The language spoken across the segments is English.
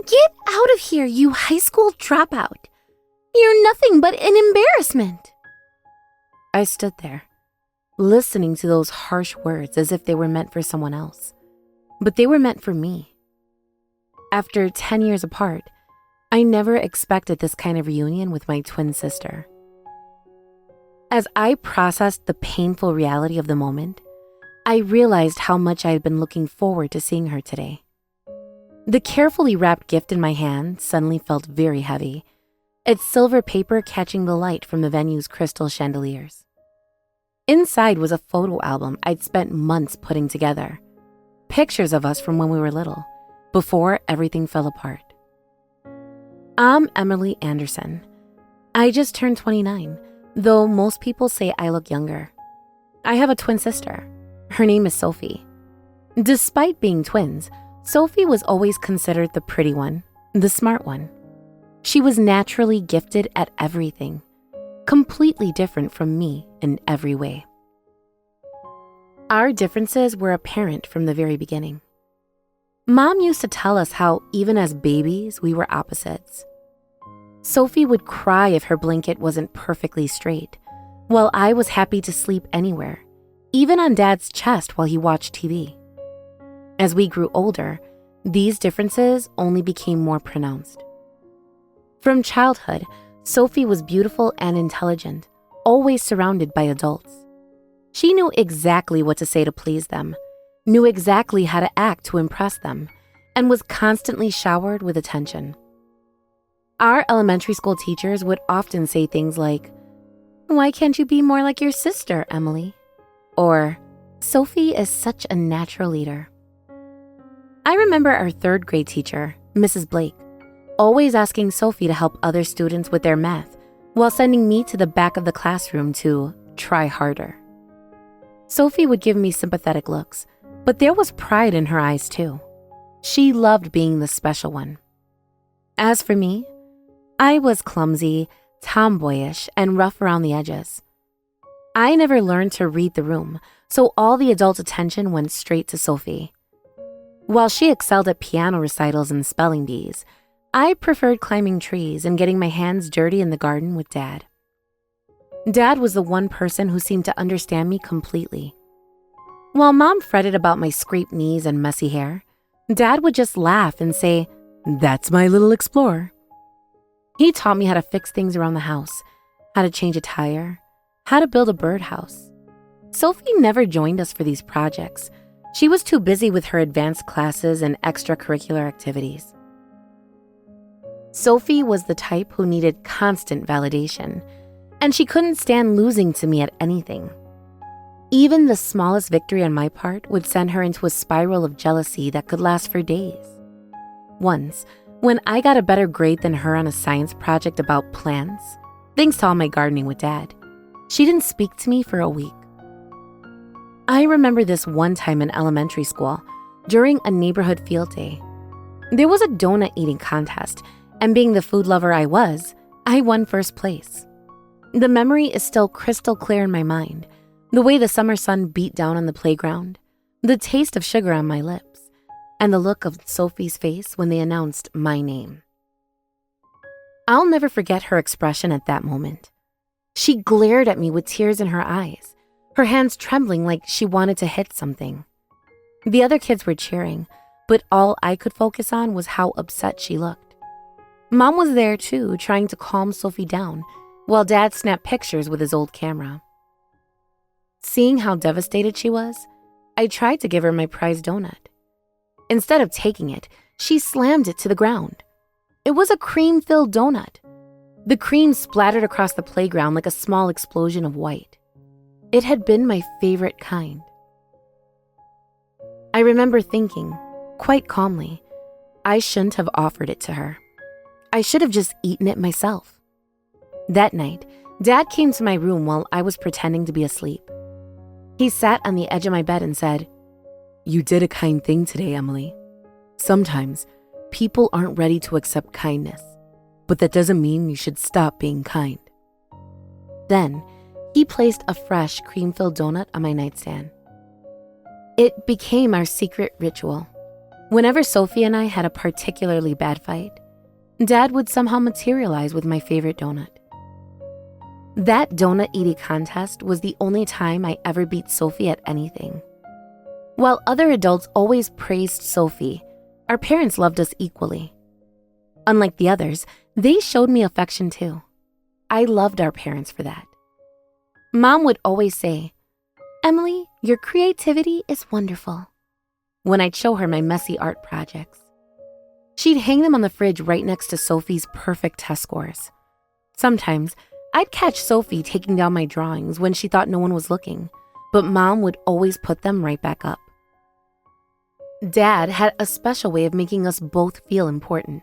Get out of here, you high school dropout. You're nothing but an embarrassment. I stood there, listening to those harsh words as if they were meant for someone else, but they were meant for me. After 10 years apart, I never expected this kind of reunion with my twin sister. As I processed the painful reality of the moment, I realized how much I had been looking forward to seeing her today. The carefully wrapped gift in my hand suddenly felt very heavy, its silver paper catching the light from the venue's crystal chandeliers. Inside was a photo album I'd spent months putting together, pictures of us from when we were little, before everything fell apart. I'm Emily Anderson. I just turned 29, though most people say I look younger. I have a twin sister. Her name is Sophie. Despite being twins, Sophie was always considered the pretty one, the smart one. She was naturally gifted at everything, completely different from me in every way. Our differences were apparent from the very beginning. Mom used to tell us how, even as babies, we were opposites. Sophie would cry if her blanket wasn't perfectly straight, while I was happy to sleep anywhere, even on Dad's chest while he watched TV. As we grew older, these differences only became more pronounced. From childhood, Sophie was beautiful and intelligent, always surrounded by adults. She knew exactly what to say to please them, knew exactly how to act to impress them, and was constantly showered with attention. Our elementary school teachers would often say things like, "Why can't you be more like your sister, Emily?" Or, "Sophie is such a natural leader." I remember our third grade teacher, Mrs. Blake, always asking Sophie to help other students with their math while sending me to the back of the classroom to try harder. Sophie would give me sympathetic looks, but there was pride in her eyes too. She loved being the special one. As for me, I was clumsy, tomboyish, and rough around the edges. I never learned to read the room, so all the adult attention went straight to Sophie. While she excelled at piano recitals and spelling bees, I preferred climbing trees and getting my hands dirty in the garden with Dad. Dad was the one person who seemed to understand me completely. While Mom fretted about my scraped knees and messy hair, Dad would just laugh and say, "That's my little explorer." He taught me how to fix things around the house, how to change a tire, how to build a birdhouse. Sophie never joined us for these projects. She was too busy with her advanced classes and extracurricular activities. Sophie was the type who needed constant validation, and she couldn't stand losing to me at anything. Even the smallest victory on my part would send her into a spiral of jealousy that could last for days. Once, when I got a better grade than her on a science project about plants, thanks to all my gardening with Dad, she didn't speak to me for a week. I remember this one time in elementary school, during a neighborhood field day. There was a donut eating contest, and being the food lover I was, I won first place. The memory is still crystal clear in my mind, the way the summer sun beat down on the playground, the taste of sugar on my lips, and the look of Sophie's face when they announced my name. I'll never forget her expression at that moment. She glared at me with tears in her eyes, her hands trembling like she wanted to hit something. The other kids were cheering, but all I could focus on was how upset she looked. Mom was there too, trying to calm Sophie down, while Dad snapped pictures with his old camera. Seeing how devastated she was, I tried to give her my prized donut. Instead of taking it, she slammed it to the ground. It was a cream-filled donut. The cream splattered across the playground like a small explosion of white. It had been my favorite kind. I remember thinking, quite calmly, I shouldn't have offered it to her. I should have just eaten it myself. That night, Dad came to my room while I was pretending to be asleep. He sat on the edge of my bed and said, "You did a kind thing today, Emily. Sometimes people aren't ready to accept kindness, but that doesn't mean you should stop being kind." Then, he placed a fresh cream-filled donut on my nightstand. It became our secret ritual. Whenever Sophie and I had a particularly bad fight, Dad would somehow materialize with my favorite donut. That donut eating contest was the only time I ever beat Sophie at anything. While other adults always praised Sophie, our parents loved us equally. Unlike the others, they showed me affection too. I loved our parents for that. Mom would always say, "Emily, your creativity is wonderful," when I'd show her my messy art projects. She'd hang them on the fridge right next to Sophie's perfect test scores. Sometimes, I'd catch Sophie taking down my drawings when she thought no one was looking, but Mom would always put them right back up. Dad had a special way of making us both feel important.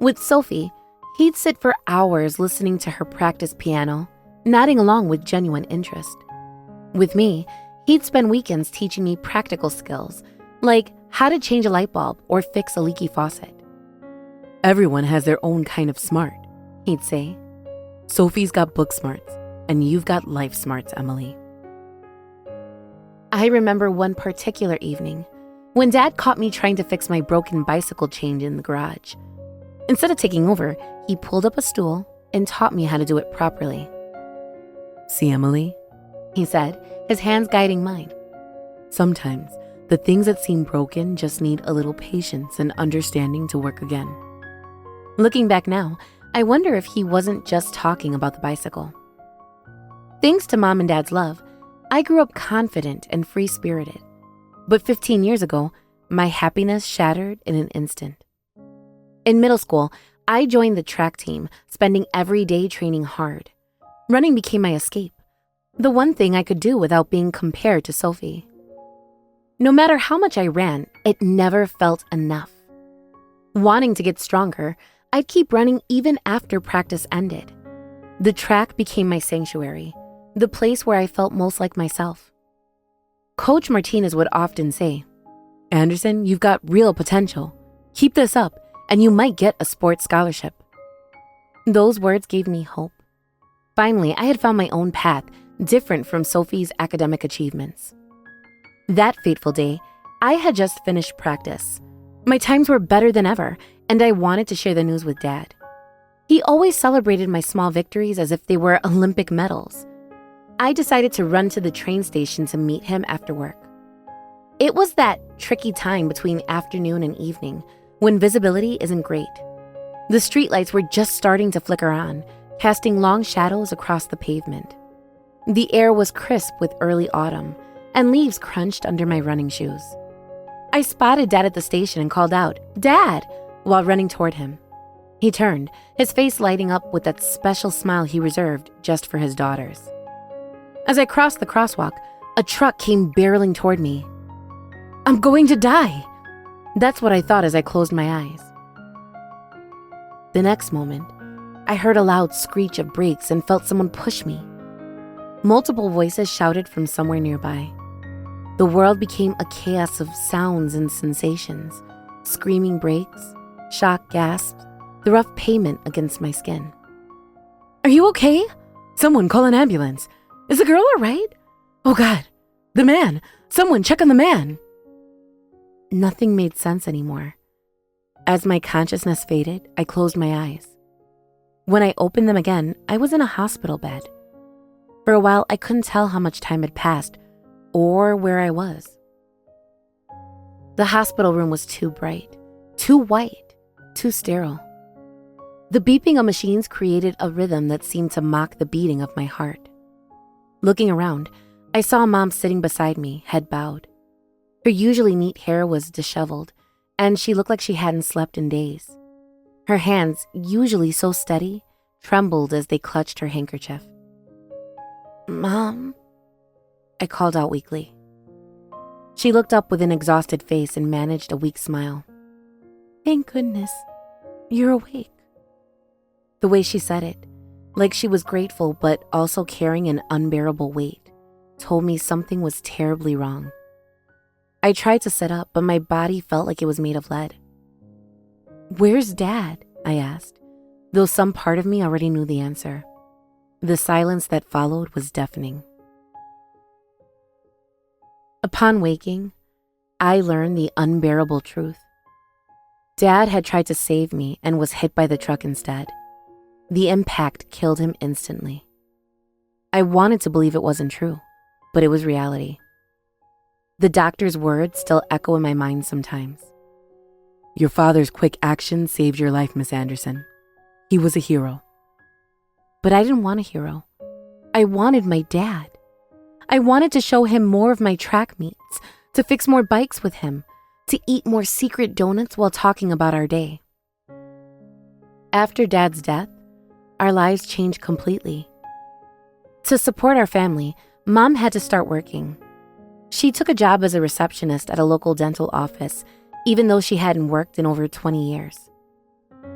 With Sophie, he'd sit for hours listening to her practice piano, nodding along with genuine interest. With me, he'd spend weekends teaching me practical skills, like how to change a light bulb or fix a leaky faucet. "Everyone has their own kind of smart," he'd say. "Sophie's got book smarts, and you've got life smarts, Emily." I remember one particular evening when Dad caught me trying to fix my broken bicycle chain in the garage. Instead of taking over, he pulled up a stool and taught me how to do it properly. "See, Emily," he said, his hands guiding mine. "Sometimes the things that seem broken just need a little patience and understanding to work again." Looking back now, I wonder if he wasn't just talking about the bicycle. Thanks to Mom and Dad's love, I grew up confident and free-spirited. But 15 years ago, my happiness shattered in an instant. In middle school, I joined the track team, spending every day training hard. Running became my escape, the one thing I could do without being compared to Sophie. No matter how much I ran, it never felt enough. Wanting to get stronger, I'd keep running even after practice ended. The track became my sanctuary, the place where I felt most like myself. Coach Martinez would often say, "Anderson, you've got real potential. Keep this up, and you might get a sports scholarship." Those words gave me hope. Finally, I had found my own path, different from Sophie's academic achievements. That fateful day, I had just finished practice. My times were better than ever, and I wanted to share the news with Dad. He always celebrated my small victories as if they were Olympic medals. I decided to run to the train station to meet him after work. It was that tricky time between afternoon and evening when visibility isn't great. The streetlights were just starting to flicker on, casting long shadows across the pavement. The air was crisp with early autumn, and leaves crunched under my running shoes. I spotted Dad at the station and called out, "Dad!" while running toward him. He turned, his face lighting up with that special smile he reserved just for his daughters. As I crossed the crosswalk, a truck came barreling toward me. "I'm going to die!" That's what I thought as I closed my eyes. The next moment, I heard a loud screech of brakes and felt someone push me. Multiple voices shouted from somewhere nearby. The world became a chaos of sounds and sensations, screaming brakes, shock gasps, the rough pavement against my skin. "Are you okay? Someone call an ambulance. Is the girl all right? Oh God, the man! Someone check on the man!" Nothing made sense anymore. As my consciousness faded, I closed my eyes. When I opened them again, I was in a hospital bed. For a while, I couldn't tell how much time had passed or where I was. The hospital room was too bright, too white, too sterile. The beeping of machines created a rhythm that seemed to mock the beating of my heart. Looking around, I saw Mom sitting beside me, head bowed. Her usually neat hair was disheveled, and she looked like she hadn't slept in days. Her hands, usually so steady, trembled as they clutched her handkerchief. "Mom," I called out weakly. She looked up with an exhausted face and managed a weak smile. "Thank goodness, you're awake." The way she said it, like she was grateful but also carrying an unbearable weight, told me something was terribly wrong. I tried to sit up, but my body felt like it was made of lead. "Where's Dad?" I asked, though some part of me already knew the answer. The silence that followed was deafening. Upon waking, I learned the unbearable truth. Dad had tried to save me and was hit by the truck instead. The impact killed him instantly. I wanted to believe it wasn't true, but it was reality. The doctor's words still echo in my mind sometimes. Your father's quick action saved your life, Miss Anderson. He was a hero. But I didn't want a hero. I wanted my dad. I wanted to show him more of my track meets, to fix more bikes with him, to eat more secret donuts while talking about our day. After Dad's death, our lives changed completely. To support our family, Mom had to start working. She took a job as a receptionist at a local dental office, even though she hadn't worked in over 20 years.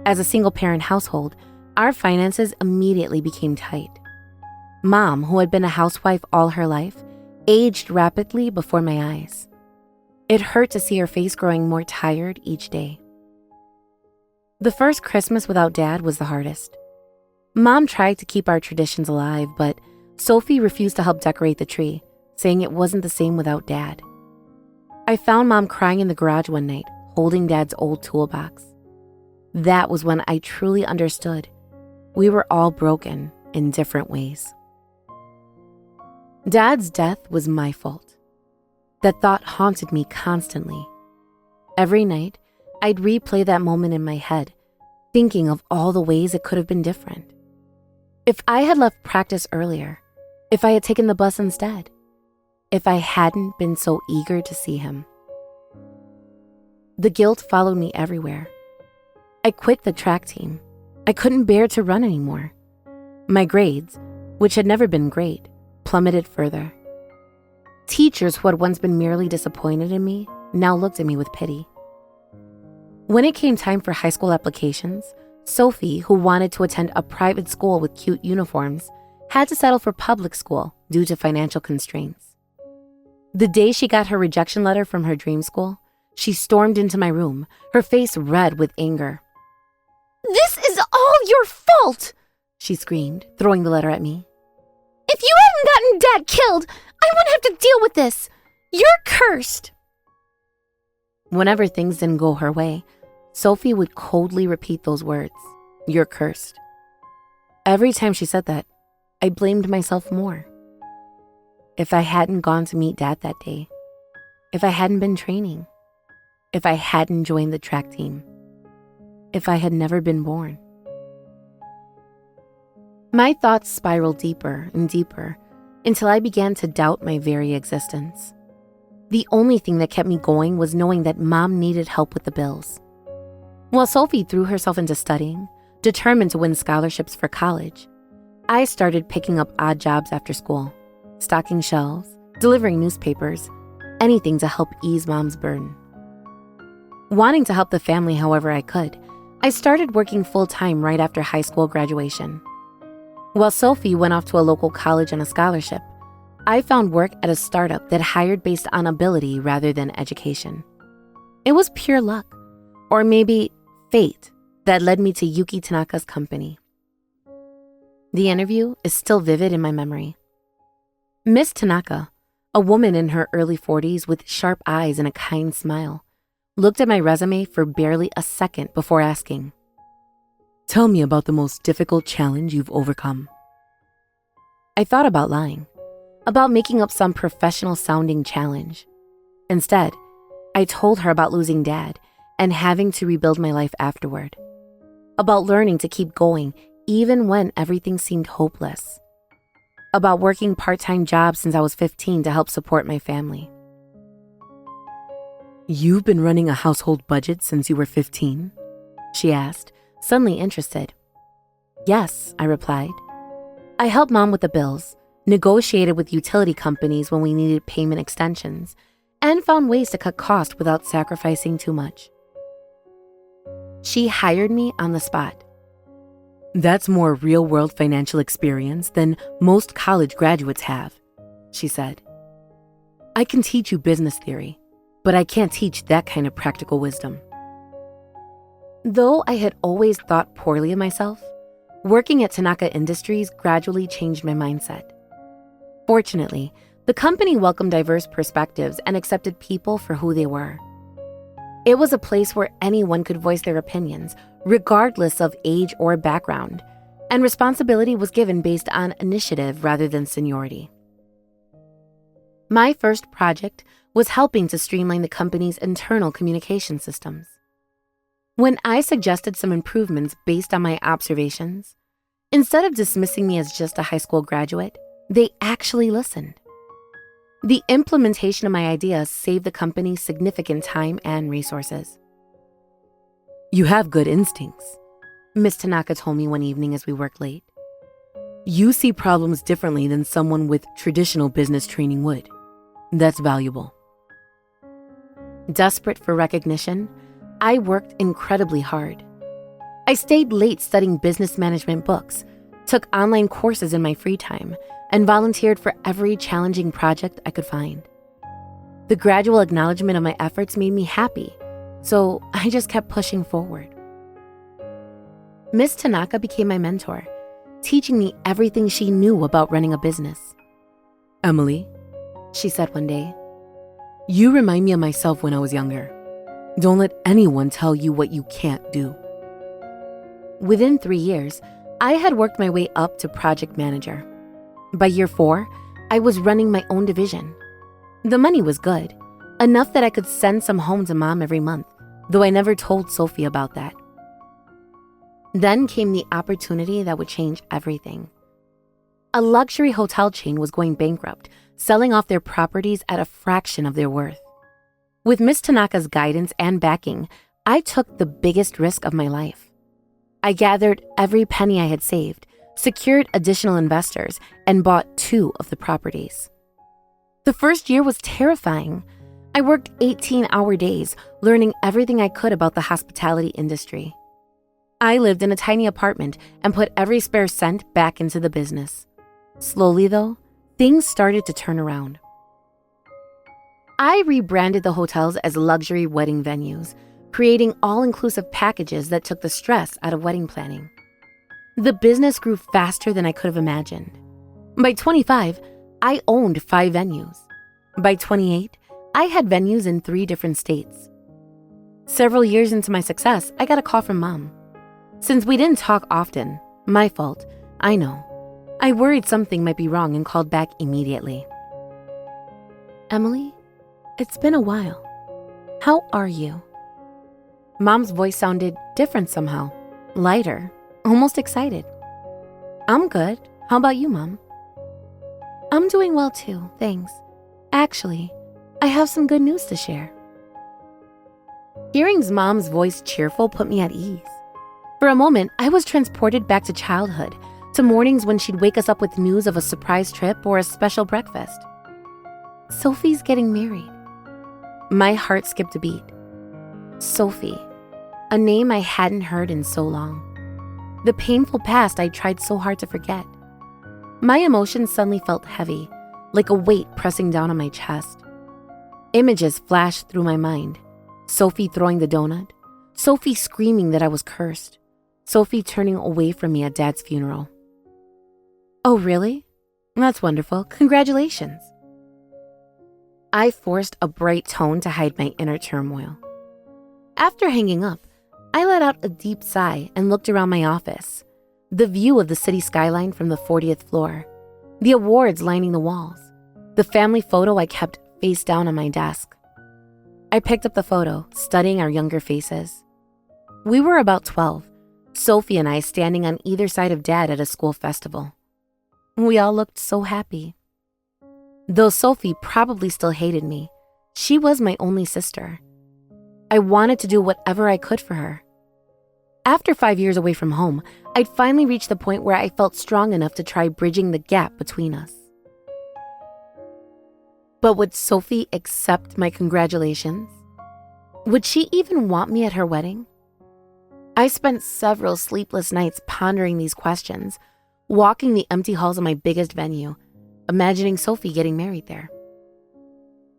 As a single-parent household, our finances immediately became tight. Mom, who had been a housewife all her life, aged rapidly before my eyes. It hurt to see her face growing more tired each day. The first Christmas without Dad was the hardest. Mom tried to keep our traditions alive, but Sophie refused to help decorate the tree, saying it wasn't the same without Dad. I found Mom crying in the garage one night, holding Dad's old toolbox. That was when I truly understood. We were all broken in different ways. Dad's death was my fault. That thought haunted me constantly. Every night, I'd replay that moment in my head, thinking of all the ways it could have been different. If I had left practice earlier, if I had taken the bus instead, if I hadn't been so eager to see him. The guilt followed me everywhere. I quit the track team. I couldn't bear to run anymore. My grades, which had never been great, plummeted further. Teachers who had once been merely disappointed in me now looked at me with pity. When it came time for high school applications, Sophie, who wanted to attend a private school with cute uniforms, had to settle for public school due to financial constraints. The day she got her rejection letter from her dream school, she stormed into my room, her face red with anger. "This is all your fault!" she screamed, throwing the letter at me. "If you hadn't gotten Dad killed, I wouldn't have to deal with this. You're cursed." Whenever things didn't go her way, Sophie would coldly repeat those words, "You're cursed." Every time she said that, I blamed myself more. If I hadn't gone to meet Dad that day, if I hadn't been training, if I hadn't joined the track team, if I had never been born. My thoughts spiraled deeper and deeper until I began to doubt my very existence. The only thing that kept me going was knowing that Mom needed help with the bills. While Sophie threw herself into studying, determined to win scholarships for college, I started picking up odd jobs after school, stocking shelves, delivering newspapers, anything to help ease Mom's burden. Wanting to help the family however I could, I started working full-time right after high school graduation. While Sophie went off to a local college on a scholarship, I found work at a startup that hired based on ability rather than education. It was pure luck, or maybe fate, that led me to Yuki Tanaka's company. The interview is still vivid in my memory. Miss Tanaka, a woman in her early 40s with sharp eyes and a kind smile, looked at my resume for barely a second before asking, "Tell me about the most difficult challenge you've overcome." I thought about lying, about making up some professional-sounding challenge. Instead, I told her about losing Dad and having to rebuild my life afterward, about learning to keep going even when everything seemed hopeless, about working part-time jobs since I was 15 to help support my family. "You've been running a household budget since you were 15?" she asked, suddenly interested. "Yes," I replied. "I helped Mom with the bills, negotiated with utility companies when we needed payment extensions, and found ways to cut costs without sacrificing too much." She hired me on the spot. "That's more real-world financial experience than most college graduates have," she said. "I can teach you business theory, but I can't teach that kind of practical wisdom." Though I had always thought poorly of myself, working at Tanaka Industries gradually changed my mindset. Fortunately, The company welcomed diverse perspectives and accepted people for who they were. It was a place where anyone could voice their opinions, regardless of age or background, and responsibility was given based on initiative rather than seniority. My first project was helping to streamline the company's internal communication systems. When I suggested some improvements based on my observations, instead of dismissing me as just a high school graduate, they actually listened. The implementation of my ideas saved the company significant time and resources. "You have good instincts," Miss Tanaka told me one evening as we worked late. "You see problems differently than someone with traditional business training would. That's valuable." Desperate for recognition, I worked incredibly hard. I stayed late studying business management books, took online courses in my free time, and volunteered for every challenging project I could find. The gradual acknowledgement of my efforts made me happy, so I just kept pushing forward. Miss Tanaka became my mentor, teaching me everything she knew about running a business. "Emily," she said one day, "you remind me of myself when I was younger. Don't let anyone tell you what you can't do." Within 3 years, I had worked my way up to project manager. By year 4, I was running my own division. The money was good, enough that I could send some home to Mom every month, though I never told Sophie about that. Then came the opportunity that would change everything. A luxury hotel chain was going bankrupt, selling off their properties at a fraction of their worth. With Miss Tanaka's guidance and backing, I took the biggest risk of my life. I gathered every penny I had saved, secured additional investors, and bought 2 of the properties. The first year was terrifying. I worked 18-hour days, learning everything I could about the hospitality industry. I lived in a tiny apartment and put every spare cent back into the business. Slowly, though, things started to turn around. I rebranded the hotels as luxury wedding venues, creating all-inclusive packages that took the stress out of wedding planning. The business grew faster than I could have imagined. By 25, I owned 5 venues. By 28, I had venues in 3 different states. Several years into my success, I got a call from Mom. Since we didn't talk often, my fault, I know, I worried something might be wrong and called back immediately. "Emily, it's been a while. How are you?" Mom's voice sounded different somehow, lighter, almost excited. "I'm good. How about you, Mom?" "I'm doing well too, thanks. Actually, I have some good news to share." Hearing Mom's voice cheerful put me at ease. For a moment, I was transported back to childhood, to mornings when she'd wake us up with news of a surprise trip or a special breakfast. "Sophie's getting married." My heart skipped a beat. Sophie, a name I hadn't heard in so long. The painful past I tried so hard to forget. My emotions suddenly felt heavy, like a weight pressing down on my chest. Images flashed through my mind. Sophie throwing the donut. Sophie screaming that I was cursed. Sophie turning away from me at Dad's funeral. "Oh, really? That's wonderful. Congratulations." I forced a bright tone to hide my inner turmoil. After hanging up, I let out a deep sigh and looked around my office. The view of the city skyline from the 40th floor. The awards lining the walls. The family photo I kept face down on my desk. I picked up the photo, studying our younger faces. We were about 12, Sophie and I standing on either side of Dad at a school festival. We all looked so happy. Though Sophie probably still hated me, she was my only sister. I wanted to do whatever I could for her. After 5 years away from home, I'd finally reached the point where I felt strong enough to try bridging the gap between us. But would Sophie accept my congratulations? Would she even want me at her wedding? I spent several sleepless nights pondering these questions, walking the empty halls of my biggest venue, imagining Sophie getting married there.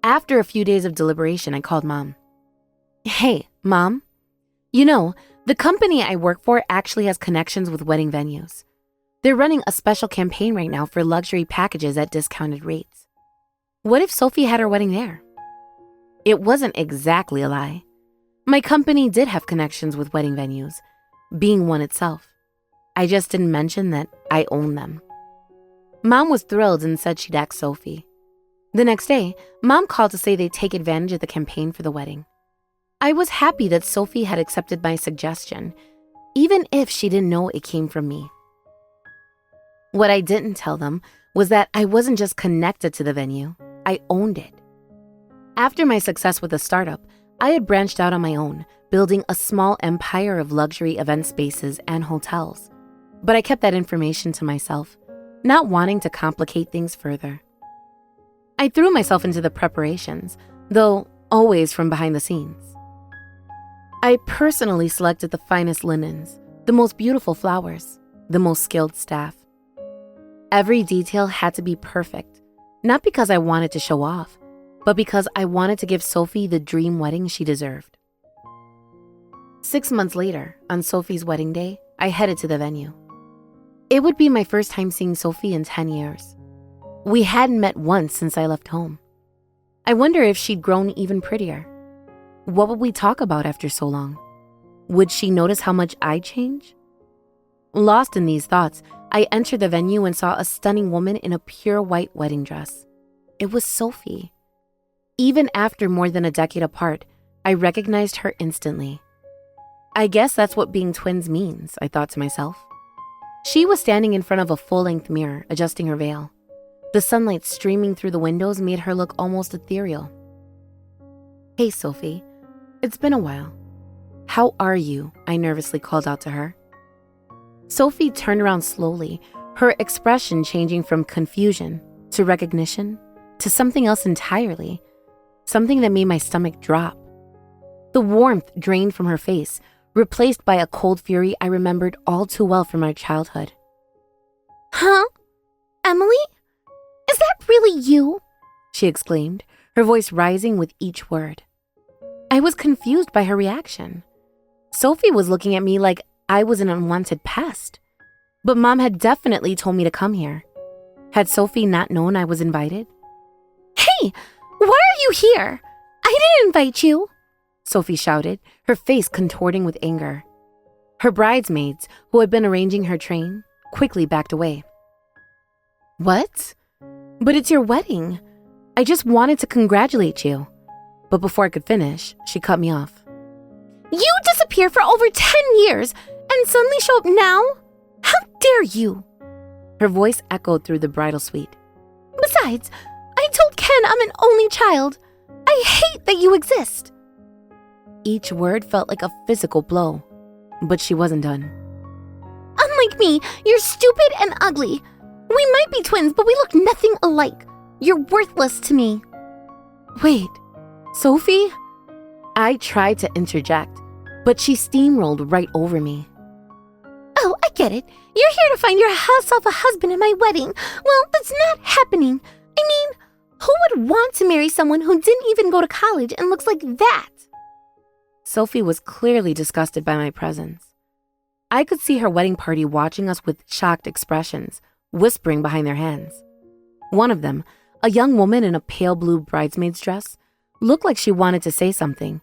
After a few days of deliberation, I called Mom. "Hey, Mom, you know, the company I work for actually has connections with wedding venues. They're running a special campaign right now for luxury packages at discounted rates. What if Sophie had her wedding there? It wasn't exactly a lie. My company did have connections with wedding venues, being one itself. I just didn't mention that I owned them. Mom was thrilled and said she'd ask Sophie. The next day, Mom called to say they'd take advantage of the campaign for the wedding. I was happy that Sophie had accepted my suggestion, even if she didn't know it came from me. What I didn't tell them was that I wasn't just connected to the venue, I owned it. After my success with the startup, I had branched out on my own, building a small empire of luxury event spaces and hotels. But I kept that information to myself, not wanting to complicate things further. I threw myself into the preparations, though always from behind the scenes. I personally selected the finest linens, the most beautiful flowers, the most skilled staff. Every detail had to be perfect, not because I wanted to show off, but because I wanted to give Sophie the dream wedding she deserved. 6 months later, on Sophie's wedding day, I headed to the venue. It would be my first time seeing Sophie in 10 years. We hadn't met once since I left home. I wonder if she'd grown even prettier. What would we talk about after so long? Would she notice how much I'd change? Lost in these thoughts, I entered the venue and saw a stunning woman in a pure white wedding dress. It was Sophie. Even after more than a decade apart, I recognized her instantly. I guess that's what being twins means, I thought to myself. She was standing in front of a full-length mirror, adjusting her veil. The sunlight streaming through the windows made her look almost ethereal. "Hey, Sophie. It's been a while. How are you?" I nervously called out to her. Sophie turned around slowly, her expression changing from confusion to recognition to something else entirely, something that made my stomach drop. The warmth drained from her face, replaced by a cold fury I remembered all too well from our childhood. "Huh? Emily? Is that really you?" she exclaimed, her voice rising with each word. I was confused by her reaction. Sophie was looking at me like I was an unwanted pest. But Mom had definitely told me to come here. Had Sophie not known I was invited? "Hey, why are you here? I didn't invite you," Sophie shouted, her face contorting with anger. Her bridesmaids, who had been arranging her train, quickly backed away. "What? But it's your wedding. I just wanted to congratulate you." But before I could finish, she cut me off. "You disappeared for over 10 years and suddenly show up now? How dare you?" Her voice echoed through the bridal suite. "Besides, I told Ken I'm an only child. I hate that you exist." Each word felt like a physical blow, but she wasn't done. "Unlike me, you're stupid and ugly. We might be twins, but we look nothing alike. You're worthless to me." "Wait, Sophie?" I tried to interject, but she steamrolled right over me. "Oh, I get it. You're here to find yourself a husband at my wedding. Well, that's not happening. I mean, who would want to marry someone who didn't even go to college and looks like that?" Sophie was clearly disgusted by my presence. I could see her wedding party watching us with shocked expressions, whispering behind their hands. One of them, a young woman in a pale blue bridesmaid's dress, looked like she wanted to say something,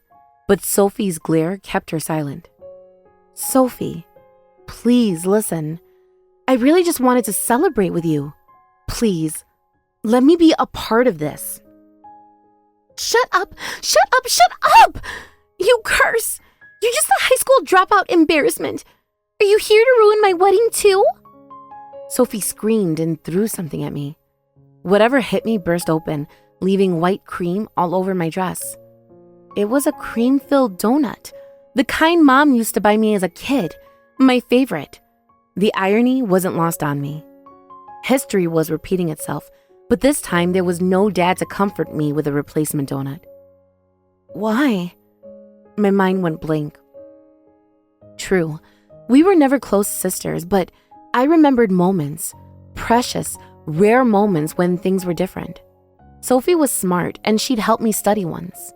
but Sophie's glare kept her silent. "Sophie, please listen. I really just wanted to celebrate with you. Please, let me be a part of this." "Shut up! Shut up! Shut up! You curse! You're just a high school dropout embarrassment. Are you here to ruin my wedding too?" Sophie screamed and threw something at me. Whatever hit me burst open, leaving white cream all over my dress. It was a cream-filled donut, the kind Mom used to buy me as a kid, my favorite. The irony wasn't lost on me. History was repeating itself, but this time there was no dad to comfort me with a replacement donut. Why? My mind went blank. True, we were never close sisters, but I remembered moments, precious, rare moments when things were different. Sophie was smart, and she'd helped me study once.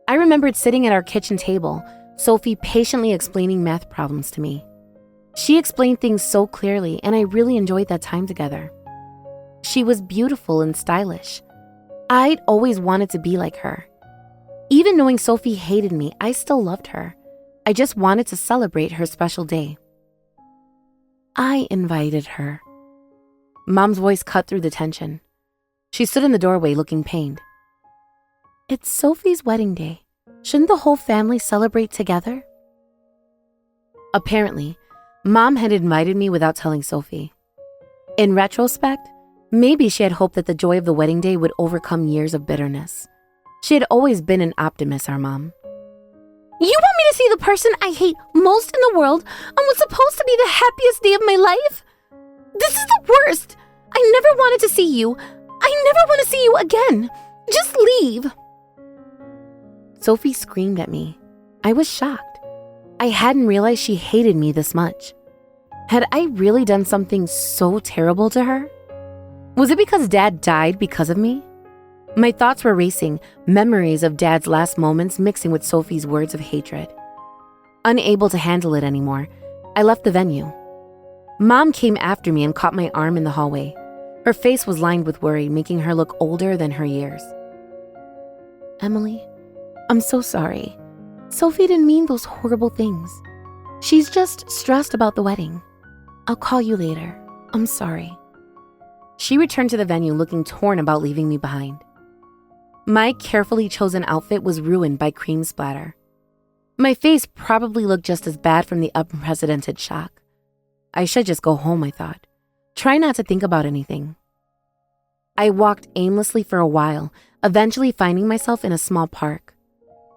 I remembered sitting at our kitchen table, Sophie patiently explaining math problems to me. She explained things so clearly, and I really enjoyed that time together. She was beautiful and stylish. I'd always wanted to be like her. Even knowing Sophie hated me, I still loved her. I just wanted to celebrate her special day. I invited her. Mom's voice cut through the tension. She stood in the doorway looking pained. It's Sophie's wedding day. Shouldn't the whole family celebrate together? Apparently, Mom had invited me without telling Sophie. In retrospect, maybe she had hoped that the joy of the wedding day would overcome years of bitterness. She had always been an optimist, our mom. You want me to see the person I hate most in the world on what's supposed to be the happiest day of my life? This is the worst. I never wanted to see you. I never want to see you again. Just leave. Sophie screamed at me. I was shocked. I hadn't realized she hated me this much. Had I really done something so terrible to her? Was it because Dad died because of me? My thoughts were racing, memories of Dad's last moments mixing with Sophie's words of hatred. Unable to handle it anymore, I left the venue. Mom came after me and caught my arm in the hallway. Her face was lined with worry, making her look older than her years. Emily, I'm so sorry. Sophie didn't mean those horrible things. She's just stressed about the wedding. I'll call you later. I'm sorry. She returned to the venue looking torn about leaving me behind. My carefully chosen outfit was ruined by cream splatter. My face probably looked just as bad from the unprecedented shock. I should just go home, I thought. Try not to think about anything. I walked aimlessly for a while, eventually finding myself in a small park.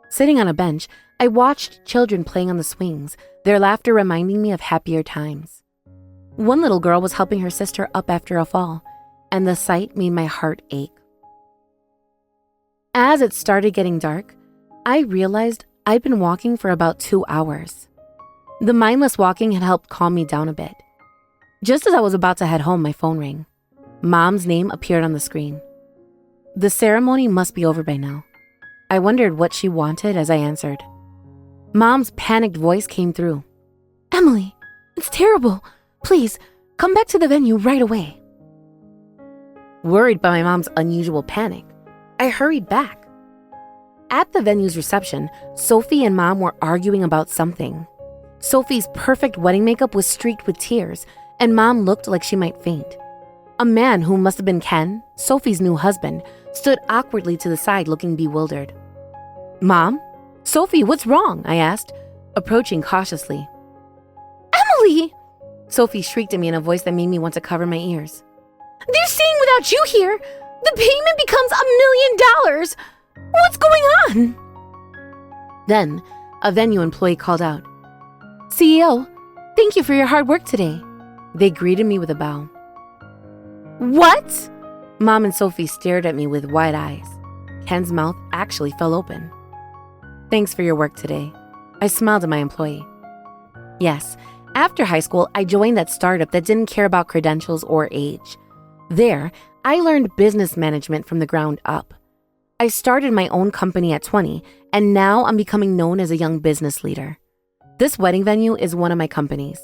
Sitting on a bench, I watched children playing on the swings, their laughter reminding me of happier times. One little girl was helping her sister up after a fall, and the sight made my heart ache. As it started getting dark, I realized I'd been walking for about 2 hours. The mindless walking had helped calm me down a bit. Just as I was about to head home, my phone rang. Mom's name appeared on the screen. The ceremony must be over by now. I wondered what she wanted as I answered. Mom's panicked voice came through. Emily, it's terrible. Please, come back to the venue right away. Worried by my mom's unusual panic, I hurried back. At the venue's reception, Sophie and Mom were arguing about something. Sophie's perfect wedding makeup was streaked with tears, and Mom looked like she might faint. A man who must have been Ken, Sophie's new husband, stood awkwardly to the side looking bewildered. Mom? Sophie, what's wrong? I asked, approaching cautiously. Emily! Sophie shrieked at me in a voice that made me want to cover my ears. They're saying without you here, the payment becomes $1 million. What's going on? Then, a venue employee called out, CEO, thank you for your hard work today. They greeted me with a bow. What? Mom and Sophie stared at me with wide eyes. Ken's mouth actually fell open. Thanks for your work today. I smiled at my employee. Yes, after high school, I joined that startup that didn't care about credentials or age. There, I learned business management from the ground up. I started my own company at 20, and now I'm becoming known as a young business leader. This wedding venue is one of my companies.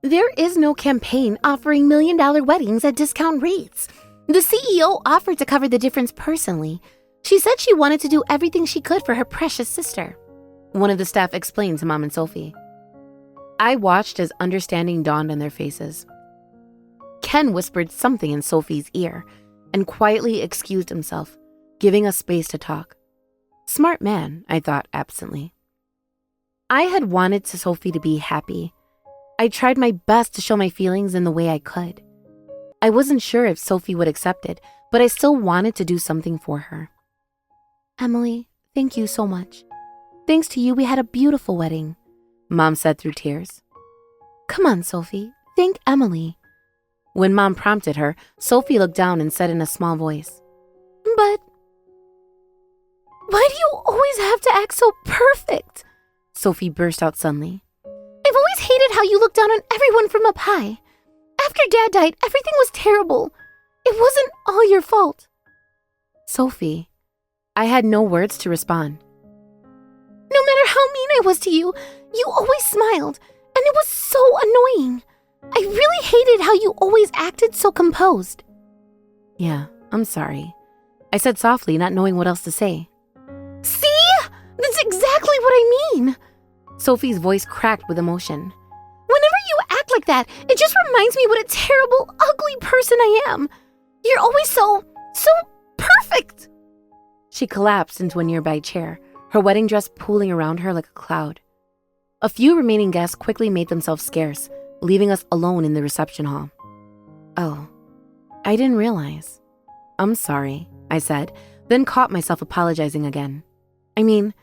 There is no campaign offering $1 million weddings at discount rates. The CEO offered to cover the difference personally. She said she wanted to do everything she could for her precious sister. One of the staff explained to Mom and Sophie. I watched as understanding dawned on their faces. Ken whispered something in Sophie's ear and quietly excused himself, giving us space to talk. Smart man, I thought absently. I had wanted Sophie to be happy. I tried my best to show my feelings in the way I could. I wasn't sure if Sophie would accept it, but I still wanted to do something for her. Emily, thank you so much. Thanks to you, we had a beautiful wedding, Mom said through tears. Come on, Sophie, thank Emily. When Mom prompted her, Sophie looked down and said in a small voice, But why do you always have to act so perfect? Sophie burst out suddenly. I've always hated how you look down on everyone from up high. After Dad died, everything was terrible. It wasn't all your fault. Sophie, I had no words to respond. No matter how mean I was to you, you always smiled, and it was so annoying. I really hated how you always acted so composed. Yeah, I'm sorry," I said softly, not knowing what else to say. "See? That's exactly what I mean!" Sophie's voice cracked with emotion. "Whenever you act like that, it just reminds me what a terrible, ugly person I am. You're always so perfect." She collapsed into a nearby chair, her wedding dress pooling around her like a cloud. A few remaining guests quickly made themselves scarce, leaving us alone in the reception hall. "Oh, I didn't realize. I'm sorry," I said, then caught myself apologizing again. I mean,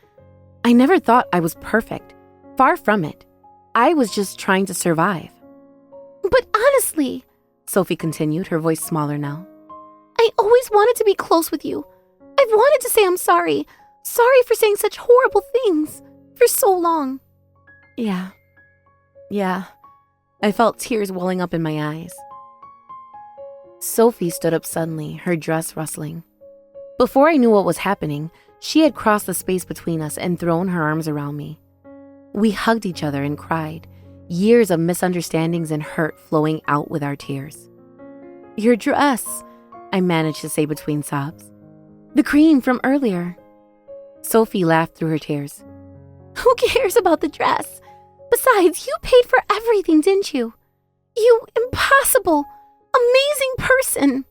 I never thought I was perfect. Far from it. I was just trying to survive. "But honestly," Sophie continued, her voice smaller now, "I always wanted to be close with you. I've wanted to say I'm sorry. Sorry for saying such horrible things for so long." Yeah. I felt tears welling up in my eyes. Sophie stood up suddenly, her dress rustling. Before I knew what was happening, she had crossed the space between us and thrown her arms around me. We hugged each other and cried, years of misunderstandings and hurt flowing out with our tears. "Your dress," I managed to say between sobs. "The cream from earlier." Sophie laughed through her tears. "Who cares about the dress? Besides, you paid for everything, didn't you? You impossible, amazing person."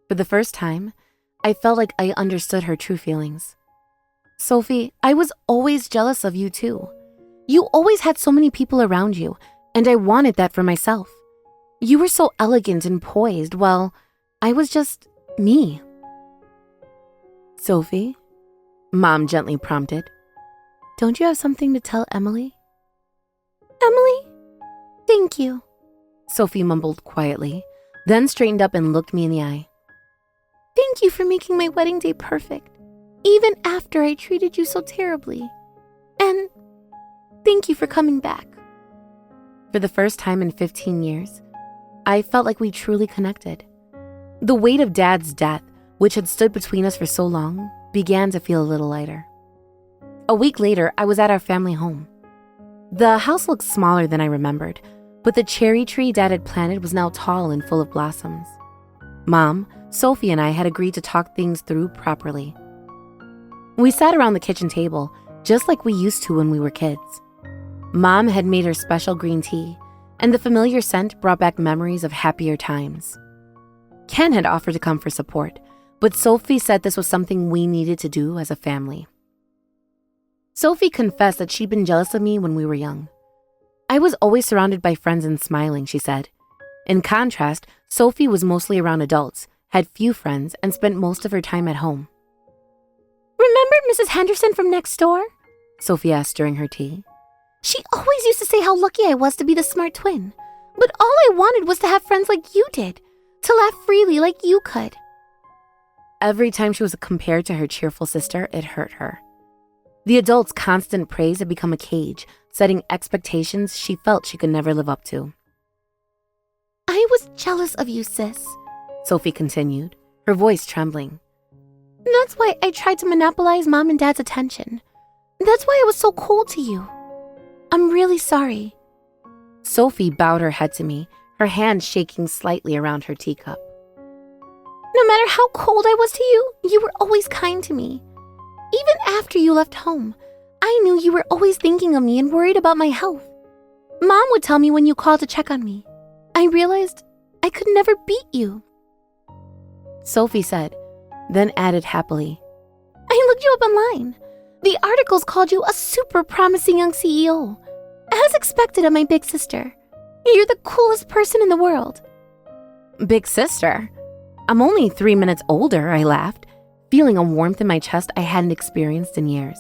For the first time, I felt like I understood her true feelings. "Sophie, I was always jealous of you too. You always had so many people around you, and I wanted that for myself. You were so elegant and poised, while I was just me." "Sophie?" Mom gently prompted. "Don't you have something to tell Emily?" "Emily? Thank you," Sophie mumbled quietly, then straightened up and looked me in the eye. "Thank you for making my wedding day perfect, even after I treated you so terribly. And thank you for coming back." For the first time in 15 years, I felt like we truly connected. The weight of Dad's death, which had stood between us for so long, began to feel a little lighter. A week later, I was at our family home. The house looked smaller than I remembered, but the cherry tree Dad had planted was now tall and full of blossoms. Mom, Sophie, and I had agreed to talk things through properly. We sat around the kitchen table, just like we used to when we were kids. Mom had made her special green tea, and the familiar scent brought back memories of happier times. Ken had offered to come for support, but Sophie said this was something we needed to do as a family. Sophie confessed that she'd been jealous of me when we were young. I was always surrounded by friends and smiling, she said. In contrast, Sophie was mostly around adults, had few friends, and spent most of her time at home. "Remember Mrs. Henderson from next door?" Sophie asked during her tea. "She always used to say how lucky I was to be the smart twin, but all I wanted was to have friends like you did, to laugh freely like you could." Every time she was compared to her cheerful sister, it hurt her. The adults' constant praise had become a cage, setting expectations she felt she could never live up to. "I was jealous of you, sis," Sophie continued, her voice trembling. "That's why I tried to monopolize Mom and Dad's attention. That's why I was so cold to you. I'm really sorry." Sophie bowed her head to me, her hand shaking slightly around her teacup. "No matter how cold I was to you, you were always kind to me. Even after you left home, I knew you were always thinking of me and worried about my health. Mom would tell me when you called to check on me. I realized I could never beat you." Sophie said, then added happily, "I looked you up online. The articles called you a super promising young CEO. As expected of my big sister. You're the coolest person in the world." "Big sister? I'm only 3 minutes older," I laughed, feeling a warmth in my chest I hadn't experienced in years.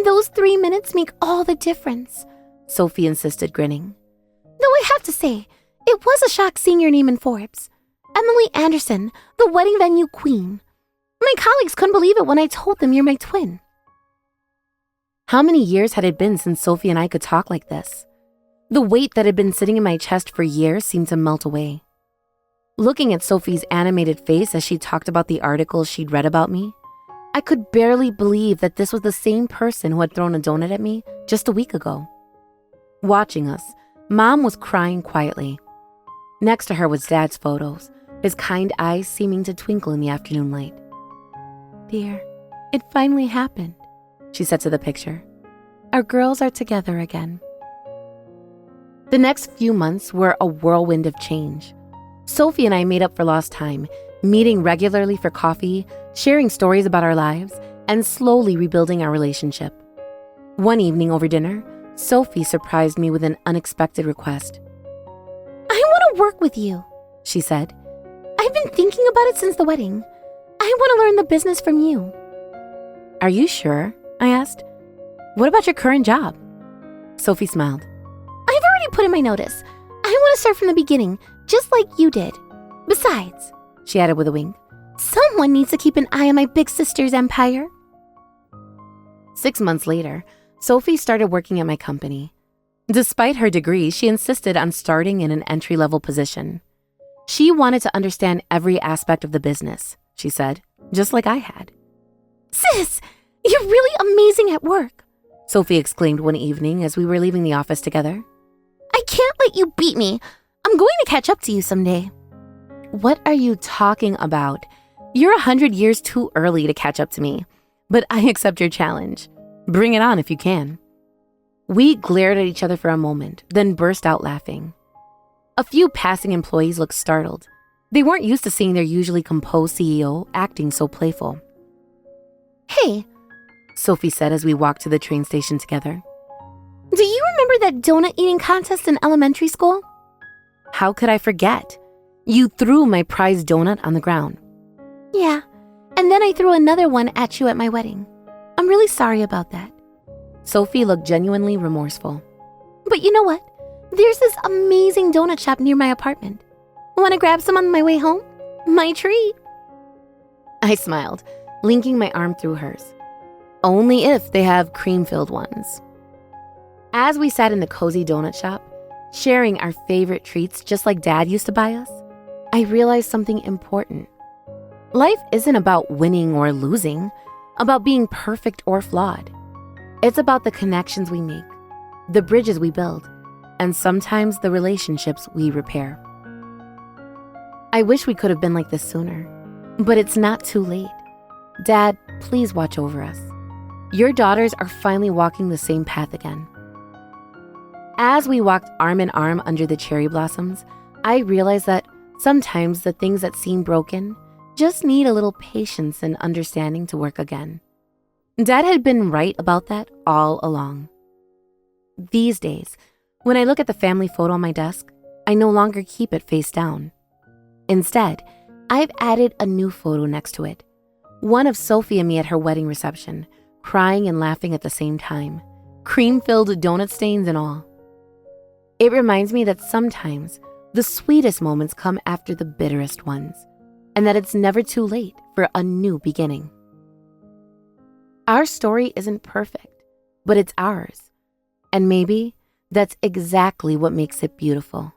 "Those 3 minutes make all the difference," Sophie insisted, grinning. "Though I have to say, it was a shock seeing your name in Forbes. Emily Anderson, the wedding venue queen. My colleagues couldn't believe it when I told them you're my twin." How many years had it been since Sophie and I could talk like this? The weight that had been sitting in my chest for years seemed to melt away. Looking at Sophie's animated face as she talked about the articles she'd read about me, I could barely believe that this was the same person who had thrown a donut at me just a week ago. Watching us, Mom was crying quietly. Next to her was Dad's photos, his kind eyes seeming to twinkle in the afternoon light. "Dear, it finally happened," she said to the picture. "Our girls are together again." The next few months were a whirlwind of change. Sophie and I made up for lost time, meeting regularly for coffee, sharing stories about our lives, and slowly rebuilding our relationship. One evening over dinner, Sophie surprised me with an unexpected request. "I want to work with you," she said. "I've been thinking about it since the wedding. I want to learn the business from you." "Are you sure?" I asked. "What about your current job?" Sophie smiled. "I've already put in my notice. I want to start from the beginning, just like you did. Besides," she added with a wink, "someone needs to keep an eye on my big sister's empire." 6 months later, Sophie started working at my company. Despite her degree, she insisted on starting in an entry-level position. She wanted to understand every aspect of the business, she said, just like I had. "Sis, you're really amazing at work," Sophie exclaimed one evening as we were leaving the office together. "I can't let you beat me. I'm going to catch up to you someday." "What are you talking about? You're 100 years too early to catch up to me, but I accept your challenge. Bring it on if you can." We glared at each other for a moment, then burst out laughing. A few passing employees looked startled. They weren't used to seeing their usually composed CEO acting so playful. "Hey," Sophie said as we walked to the train station together. "Do you remember that donut eating contest in elementary school?" "How could I forget? You threw my prized donut on the ground." "Yeah, and then I threw another one at you at my wedding. I'm really sorry about that." Sophie looked genuinely remorseful. "But you know what? There's this amazing donut shop near my apartment. Want to grab some on my way home? My treat." I smiled, linking my arm through hers. Only if they have cream-filled ones. As we sat in the cozy donut shop, sharing our favorite treats just like Dad used to buy us, I realized something important. Life isn't about winning or losing, about being perfect or flawed. It's about the connections we make, the bridges we build, and sometimes the relationships we repair. I wish we could have been like this sooner, but it's not too late. Dad, please watch over us. Your daughters are finally walking the same path again. As we walked arm in arm under the cherry blossoms, I realized that sometimes the things that seem broken just need a little patience and understanding to work again. Dad had been right about that all along. These days, when I look at the family photo on my desk, I no longer keep it face down. Instead, I've added a new photo next to it. One of Sophie and me at her wedding reception, crying and laughing at the same time, cream-filled donut stains and all. It reminds me that sometimes the sweetest moments come after the bitterest ones, and that it's never too late for a new beginning. Our story isn't perfect, but it's ours. And maybe that's exactly what makes it beautiful.